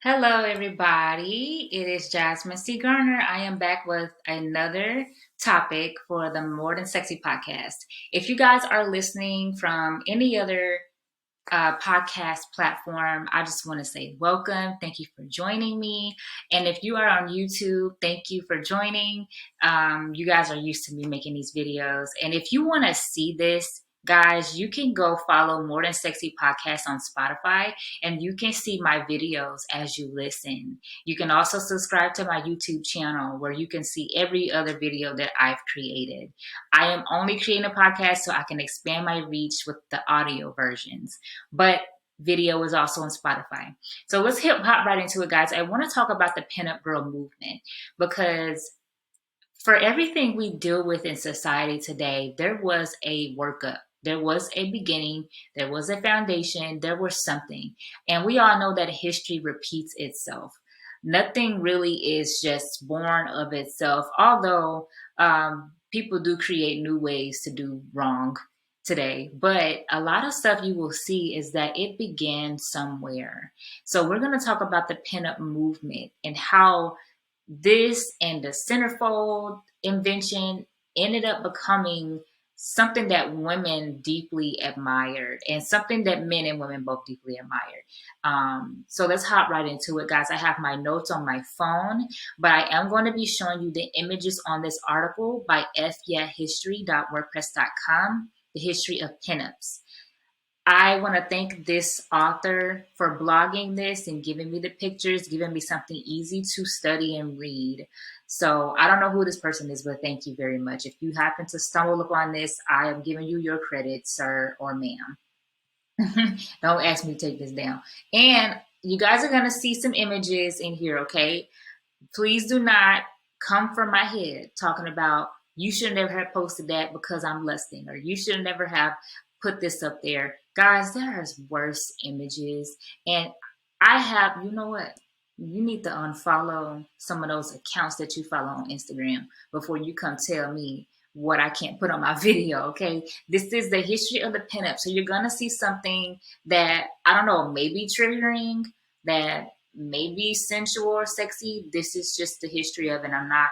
Hello, everybody. It is Jasmine C. Garner. I am back with another topic for the More Than Sexy podcast. If you guys are listening from any other podcast platform, I just want to say welcome. Thank you for joining me. And if you are on YouTube, thank you for joining. You guys are used to me making these videos. And if you want to see this, guys, you can go follow More Than Sexy Podcast on Spotify and you can see my videos as you listen. You can also subscribe to my YouTube channel where you can see every other video that I've created. I am only creating a podcast so I can expand my reach with the audio versions, but video is also on Spotify. So let's hop right into it, guys. I want to talk about the pinup girl movement because for everything we deal with in society today, there was a workup. There was a beginning, there was a foundation, there was something. And we all know that history repeats itself. Nothing really is just born of itself, although people do create new ways to do wrong today. But a lot of stuff you will see is that it began somewhere. So we're going to talk about the pinup movement and how this and the centerfold invention ended up becoming something that women deeply admired and something that men and women both deeply admired. So let's hop right into it, guys. I have my notes on my phone, but I am going to be showing you the images on this article by fyeahhistory.wordpress.com, The History of Pinups. I want to thank this author for blogging this and giving me the pictures, giving me something easy to study and read. So I don't know who this person is, but thank you very much. If you happen to stumble upon this, I am giving you your credit, sir or ma'am. Don't ask me to take this down. And you guys are going to see some images in here, okay? Please do not come from my head talking about you should never have posted that because I'm lusting, or you should never have put this up there. Guys, there's worse images. And I have, you know what? You need to unfollow some of those accounts that you follow on Instagram before you come tell me what I can't put on my video, okay? This is the history of the pinup. So you're going to see something that, I don't know, maybe triggering, that maybe sensual or sexy. This is just the history of it. I'm not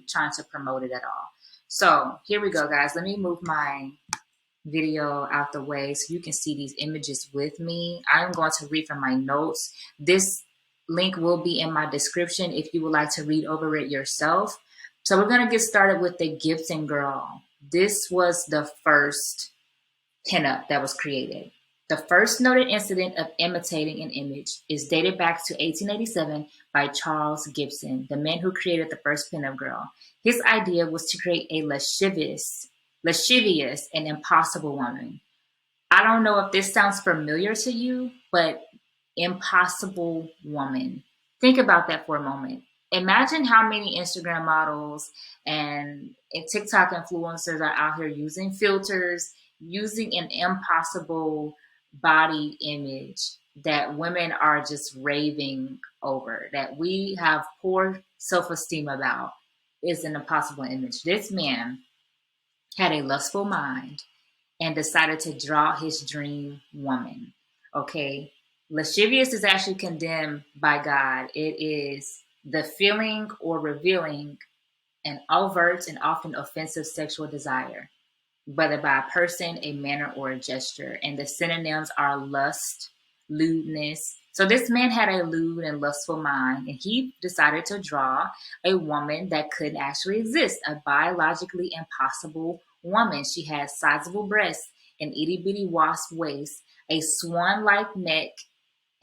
trying to promote it at all. So here we go, guys. Let me move my video out the way so you can see these images with me. I'm going to read from my notes. This link will be in my description if you would like to read over it yourself. So we're going to get started with the Gibson Girl. This was the first pinup that was created. The first noted incident of imitating an image is dated back to 1887 by Charles Gibson, the man who created the first pinup girl. His idea was to create a lascivious and impossible woman. I don't know if this sounds familiar to you, but impossible woman. Think about that for a moment. Imagine how many Instagram models and TikTok influencers are out here using filters, using an impossible body image that women are just raving over, that we have poor self-esteem about, is an impossible image. This man had a lustful mind and decided to draw his dream woman. Okay. Lascivious is actually condemned by God. It is the feeling or revealing an overt and often offensive sexual desire, whether by a person, a manner, or a gesture. And the synonyms are lust, lewdness. So this man had a lewd and lustful mind, and he decided to draw a woman that couldn't actually exist, a biologically impossible woman. She had sizable breasts, an itty bitty wasp waist, a swan-like neck,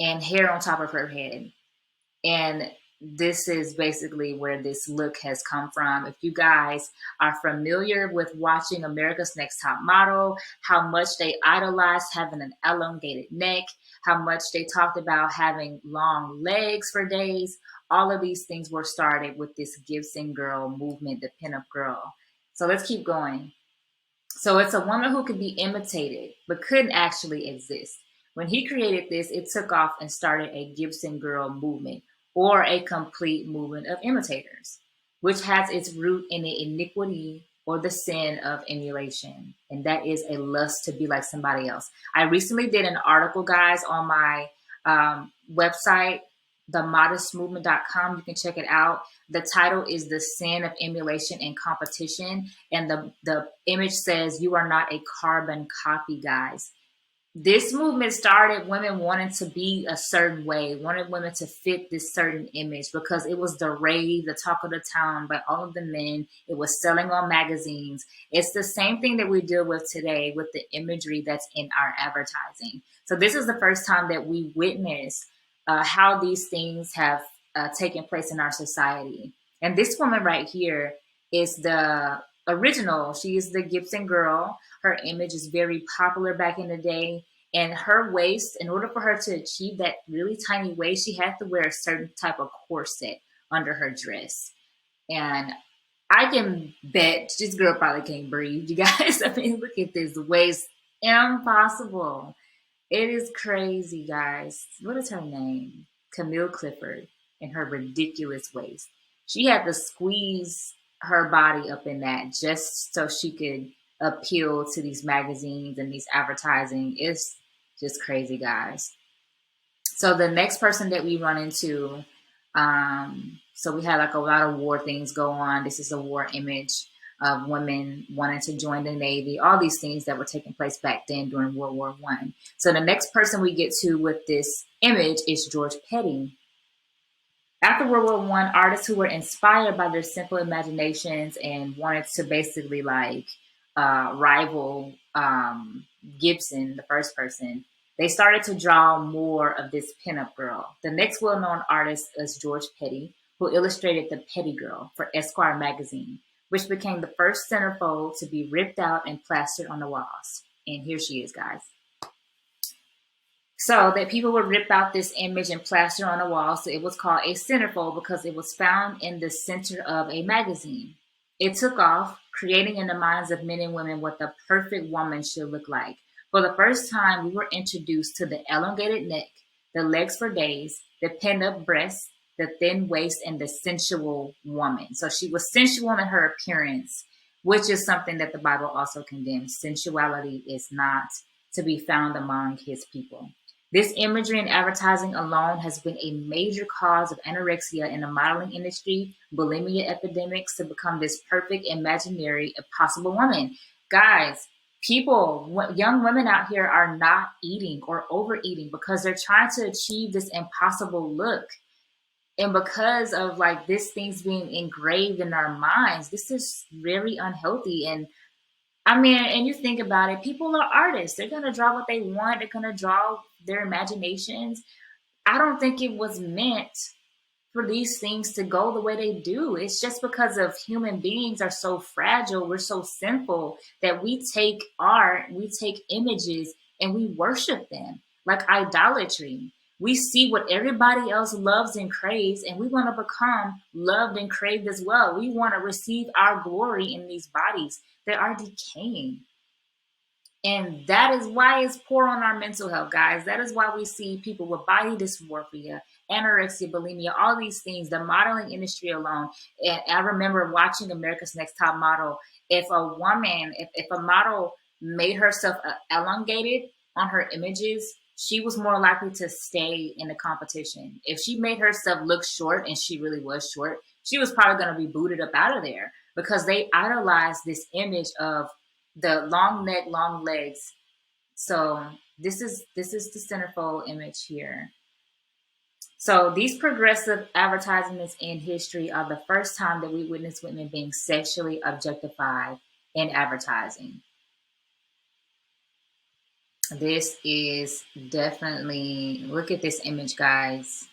and hair on top of her head. And this is basically where this look has come from. If you guys are familiar with watching America's Next Top Model, how much they idolized having an elongated neck, how much they talked about having long legs for days, all of these things were started with this Gibson Girl movement, the pinup girl. So let's keep going. So it's a woman who could be imitated, but couldn't actually exist. When he created this, it took off and started a Gibson Girl movement, or a complete movement of imitators, which has its root in the iniquity or the sin of emulation. And that is a lust to be like somebody else. I recently did an article, guys, on my website themodestmovement.com. You can check it out. The title is The Sin of Emulation and Competition. And the image says, "You are not a carbon copy, guys." This movement started women wanting to be a certain way, wanted women to fit this certain image because it was the rave, the talk of the town by all of the men. It was selling on magazines. It's the same thing that we deal with today with the imagery that's in our advertising. So this is the first time that we witness how these things have taken place in our society. And this woman right here is the original. She is the Gibson Girl. Her image is very popular back in the day. And her waist, in order for her to achieve that really tiny waist, she had to wear a certain type of corset under her dress. And I can bet this girl probably can't breathe, you guys. I mean, look at this waist. Impossible. It is crazy, guys. What is her name? Camille Clifford and her ridiculous waist. She had to squeeze her body up in that just so she could appeal to these magazines and these advertising. It's just crazy, guys. So the next person that we run into, so we had like a lot of war things go on. This is a war image of women wanting to join the Navy, all these things that were taking place back then during World War I. So the next person we get to with this image is George Petty. After World War I, artists who were inspired by their simple imaginations and wanted to basically like rival Gibson, the first person, they started to draw more of this pinup girl. The next well-known artist is George Petty, who illustrated the Petty Girl for Esquire magazine, which became the first centerfold to be ripped out and plastered on the walls. And here she is, guys. So that people would rip out this image and plaster on the wall. So it was called a centerfold because it was found in the center of a magazine. It took off, creating in the minds of men and women what the perfect woman should look like. For the first time, we were introduced to the elongated neck, the legs for days, the pinned-up breasts, the thin waist, and the sensual woman. So she was sensual in her appearance, which is something that the Bible also condemns. Sensuality is not to be found among his people. This imagery and advertising alone has been a major cause of anorexia in the modeling industry, bulimia epidemics to become this perfect imaginary impossible woman. Guys, people, young women out here are not eating or overeating because they're trying to achieve this impossible look. And because of like this things being engraved in our minds, this is very unhealthy. And I mean, and you think about it, people are artists. They're going to draw what they want. They're going to draw their imaginations. I don't think it was meant for these things to go the way they do. It's just because of human beings are so fragile. We're so sinful that we take art, we take images and we worship them like idolatry. We see what everybody else loves and craves, and we want to become loved and craved as well. We want to receive our glory in these bodies that are decaying. And that is why it's poor on our mental health, guys. That is why we see people with body dysmorphia, anorexia, bulimia, all these things, the modeling industry alone. And I remember watching America's Next Top Model. If a woman, if a model made herself elongated on her images, she was more likely to stay in the competition. If she made herself look short, and she really was short, she was probably going to be booted up out of there because they idolized this image of the long neck, long legs. So this is the centerfold image here. So these progressive advertisements in history are the first time that we witness women being sexually objectified in advertising. This is definitely, look at this image, guys.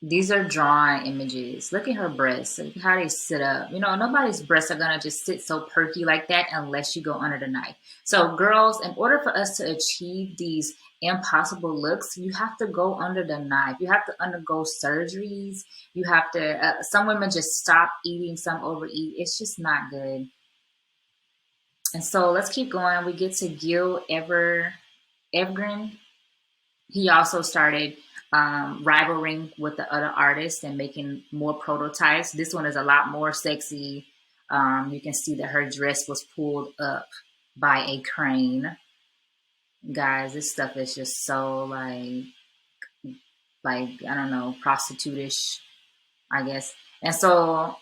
These are drawn images. Look at her breasts. Look at how they sit up. You know, nobody's breasts are going to just sit so perky like that unless you go under the knife. So girls, in order for us to achieve these impossible looks, you have to go under the knife. You have to undergo surgeries. You have to, some women just stop eating, some overeat. It's just not good. And so let's keep going. We get to Gil Evergreen. He also started rivaling with the other artists and making more prototypes. This one is a lot more sexy. You can see that her dress was pulled up by a crane. Guys, this stuff is just so like like, I don't know, prostitute-ish, I guess. And so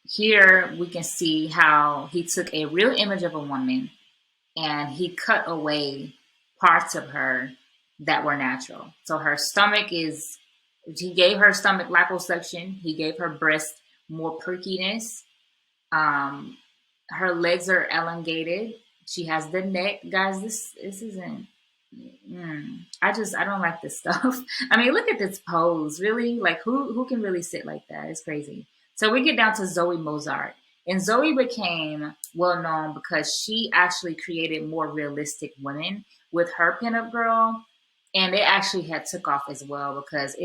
here we can see how he took a real image of a woman and he cut away parts of her that were natural. So her stomach is, he gave her stomach liposuction, he gave her breast more perkiness. Um, Her legs are elongated. She has the neck. Guys, this isn't. I don't like this stuff. I mean, look at this pose. Really, like who can really sit like that? It's crazy. So we get down to Zoe Mozart, and Zoe became well known because she actually created more realistic women with her pinup girl, and it actually had took off as well because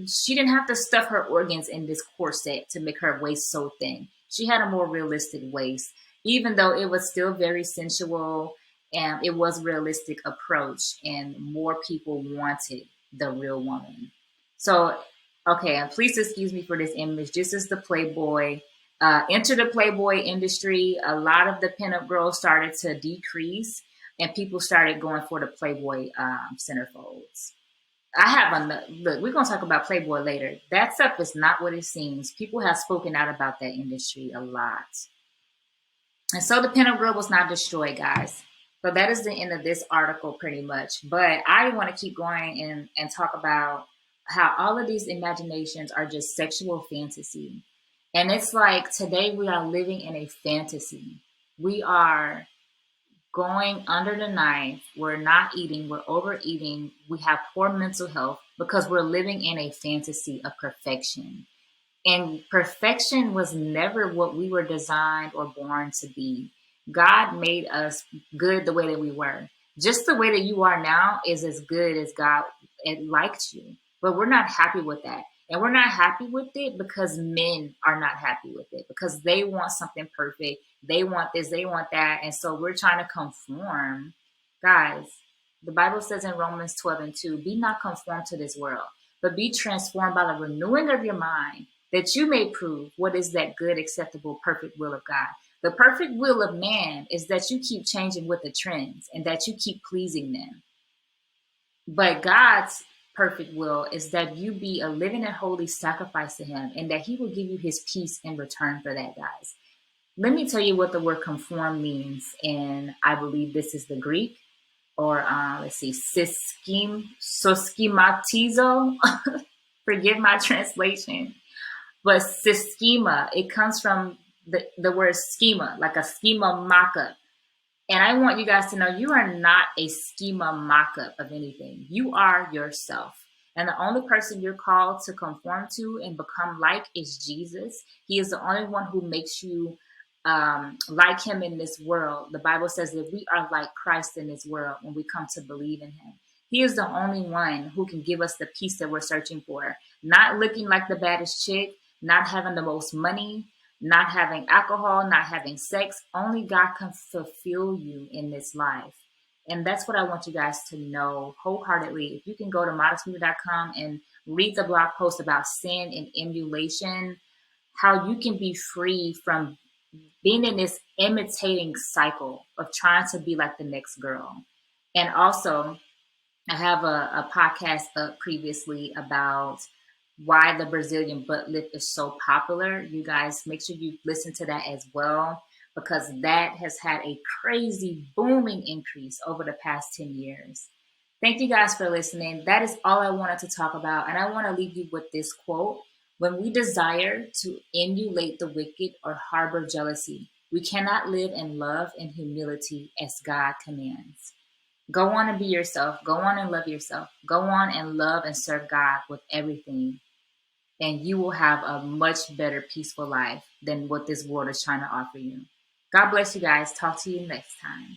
she didn't have to stuff her organs in this corset to make her waist so thin. She had a more realistic waist, even though it was still very sensual and it was a realistic approach, and more people wanted the real woman. So, okay, and please excuse me for this image. This is the Playboy. Enter the Playboy industry. A lot of the pinup girls started to decrease, and people started going for the Playboy centerfolds. I have a look. We're gonna talk about Playboy later. That stuff is not what it seems. People have spoken out about that industry a lot, and so the pinup girl was not destroyed, guys. So that is the end of this article, pretty much. But I want to keep going and talk about how all of these imaginations are just sexual fantasy, and it's like today we are living in a fantasy. We are going under the knife. We're not eating. We're overeating. We have poor mental health because we're living in a fantasy of perfection. And perfection was never what we were designed or born to be. God made us good the way that we were. Just the way that you are now is as good as God liked you. But we're not happy with that. And we're not happy with it because men are not happy with it because they want something perfect. They want this, they want that. And so we're trying to conform. Guys, the Bible says in Romans 12:2, be not conformed to this world, but be transformed by the renewing of your mind, that you may prove what is that good, acceptable, perfect will of God. The perfect will of man is that you keep changing with the trends and that you keep pleasing them. But God's perfect will is that you be a living and holy sacrifice to him and that he will give you his peace in return for that, guys. Let me tell you what the word conform means. And I believe this is the Greek, or let's see, soschematizo. Forgive my translation. But schema, it comes from the word schema, like a schema mock-up. And I want you guys to know you are not a schema mock-up of anything. You are yourself. And the only person you're called to conform to and become like is Jesus. He is the only one who makes you like him in this world. The Bible says that we are like Christ in this world when we come to believe in him. He is the only one who can give us the peace that we're searching for. Not looking like the baddest chick, not having the most money, not having alcohol, not having sex. Only God can fulfill you in this life. And that's what I want you guys to know wholeheartedly. If you can go to modestmovie.com and read the blog post about sin and emulation, how you can be free from being in this imitating cycle of trying to be like the next girl. And also, I have a podcast up previously about why the Brazilian butt lift is so popular. You guys make sure you listen to that as well, because that has had a crazy booming increase over the past 10 years. Thank you guys for listening. That is all I wanted to talk about. And I want to leave you with this quote. When we desire to emulate the wicked or harbor jealousy, we cannot live in love and humility as God commands. Go on and be yourself. Go on and love yourself. Go on and love and serve God with everything. And you will have a much better, peaceful life than what this world is trying to offer you. God bless you guys. Talk to you next time.